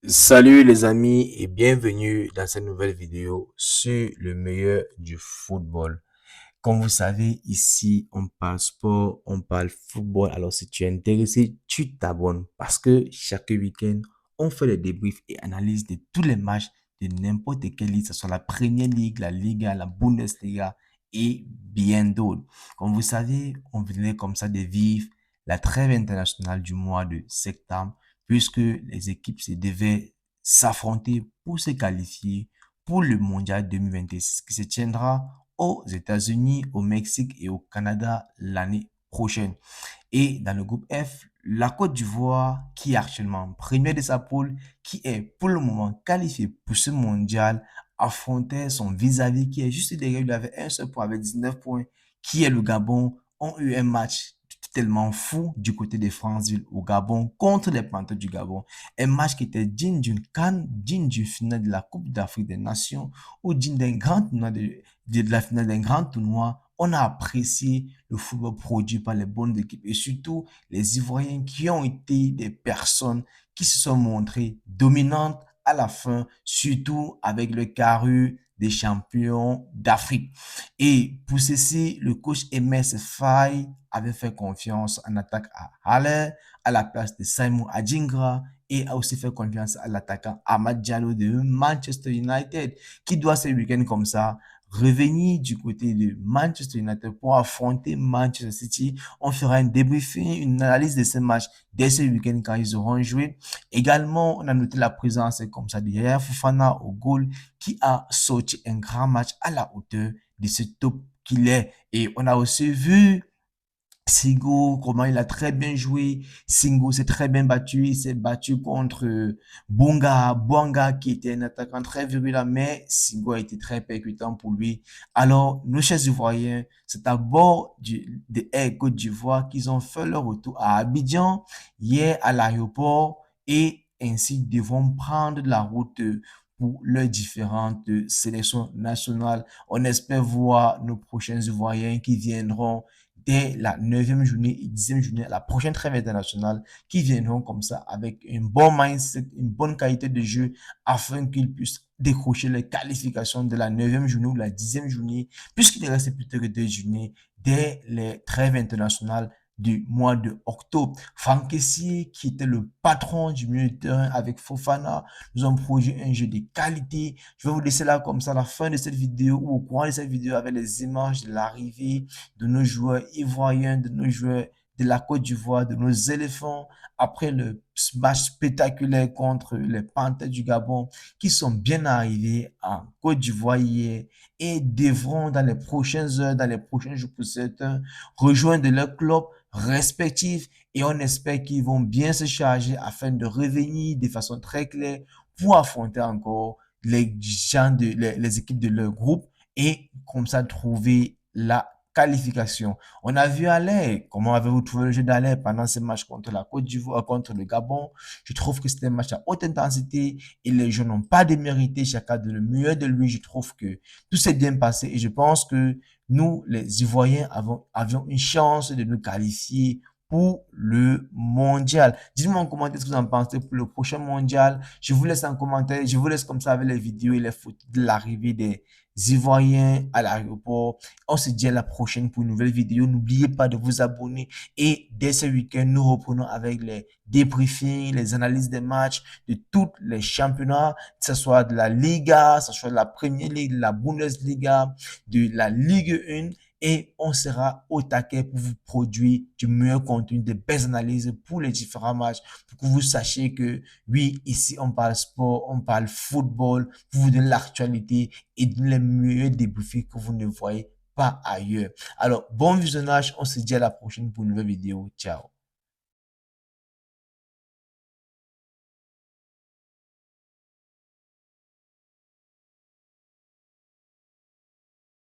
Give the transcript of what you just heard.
Salut les amis et bienvenue dans cette nouvelle vidéo sur le meilleur du football. Comme vous savez, ici, on parle sport, on parle football. Alors, si tu es intéressé, tu t'abonnes parce que chaque week-end, on fait le débrief et analyse de tous les matchs de n'importe quelle ligue, que ce soit la Premier League, la Liga, la Bundesliga et bien d'autres. Comme vous savez, on venait comme ça de vivre la trêve internationale du mois de septembre puisque les équipes se devaient s'affronter pour se qualifier pour le mondial 2026 qui se tiendra aux États-Unis, au Mexique et au Canada l'année prochaine. Et dans le groupe F, la Côte d'Ivoire, qui est actuellement première de sa poule, qui est pour le moment qualifiée pour ce mondial, affrontait son vis-à-vis qui est juste derrière lui avec un seul point, avec 19 points, qui est le Gabon, ont eu un match tellement fou du côté de Franceville au Gabon contre les Panthères du Gabon. Un match qui était digne d'une CAN, digne d'une finale de la Coupe d'Afrique des Nations ou digne d'un grand tournoi de la finale d'un grand tournoi. On a apprécié le football produit par les bonnes équipes et surtout les Ivoiriens qui ont été des personnes qui se sont montrées dominantes à la fin, surtout avec le carré des champions d'Afrique. Et pour ceci, le coach MS Faye avait fait confiance en attaque à Haller à la place de Simon Adingra et a aussi fait confiance à l'attaquant Ahmad Diallo de Manchester United qui doit ce week-end comme ça revenir du côté de Manchester United pour affronter Manchester City. On fera un débriefing, une analyse de ce match dès ce week-end quand ils auront joué. Également, on a noté la présence comme ça de Yaya Fofana au goal qui a sorti un grand match à la hauteur de ce top qu'il est. Et on a aussi vu Singo, comment il a très bien joué. Singo s'est très bien battu. Il s'est battu contre Bonga, qui était un attaquant très virulent, mais Singo a été très percutant pour lui. Alors, nos chers Ivoiriens, c'est à bord de Air Côte d'Ivoire qu'ils ont fait leur retour à Abidjan, hier à l'aéroport, et ainsi devront prendre la route pour leurs différentes sélections nationales. On espère voir nos prochains Ivoiriens qui viendront dès la 9e journée et 10e journée, la prochaine trêve internationale, qui viendront comme ça avec un bon mindset, une bonne qualité de jeu, afin qu'ils puissent décrocher les qualifications de la 9e journée ou la 10e journée, puisqu'il ne reste plus que 2 journées dès les trêves internationales du mois de octobre. Franck Kessié, qui était le patron du milieu de terrain avec Fofana, nous avons produit un jeu de qualité. Je vais vous laisser là comme ça à la fin de cette vidéo ou au courant de cette vidéo avec les images de l'arrivée de nos joueurs ivoiriens, de nos joueurs de la Côte d'Ivoire, de nos éléphants, après le match spectaculaire contre les Panthères du Gabon, qui sont bien arrivés en Côte d'Ivoire hier et devront dans les prochaines heures, dans les prochains jours pour certains, rejoindre leur club respectif et on espère qu'ils vont bien se charger afin de revenir de façon très claire pour affronter encore les gens les équipes de leur groupe et comme ça trouver la qualification. On a vu Aller, comment avez-vous trouvé le jeu d'Aller pendant ce match contre la Côte d'Ivoire, contre le Gabon? Je trouve que c'était un match à haute intensité et les jeunes n'ont pas démérité, chacun de le meilleur de lui. Je trouve que tout s'est bien passé et je pense que nous, les Ivoiriens, avions une chance de nous qualifier pour le mondial. Dites-moi en commentaire ce que vous en pensez pour le prochain mondial. Je vous laisse en commentaire. Je vous laisse comme ça avec les vidéos et les photos de l'arrivée des Ivoiriens à l'aéroport. On se dit à la prochaine pour une nouvelle vidéo. N'oubliez pas de vous abonner. Et dès ce week-end, nous reprenons avec les débriefings, les analyses des matchs de tous les championnats, que ce soit de la Liga, que ce soit de la Premier League, de la Bundesliga, de la Ligue 1 et on sera au taquet pour vous produire du meilleur contenu, des belles analyses pour les différents matchs, pour que vous sachiez que oui, ici on parle sport, on parle football, pour vous donner l'actualité et les meilleurs débriefs que vous ne voyez pas ailleurs. Alors, bon visionnage, on se dit à la prochaine pour une nouvelle vidéo. Ciao.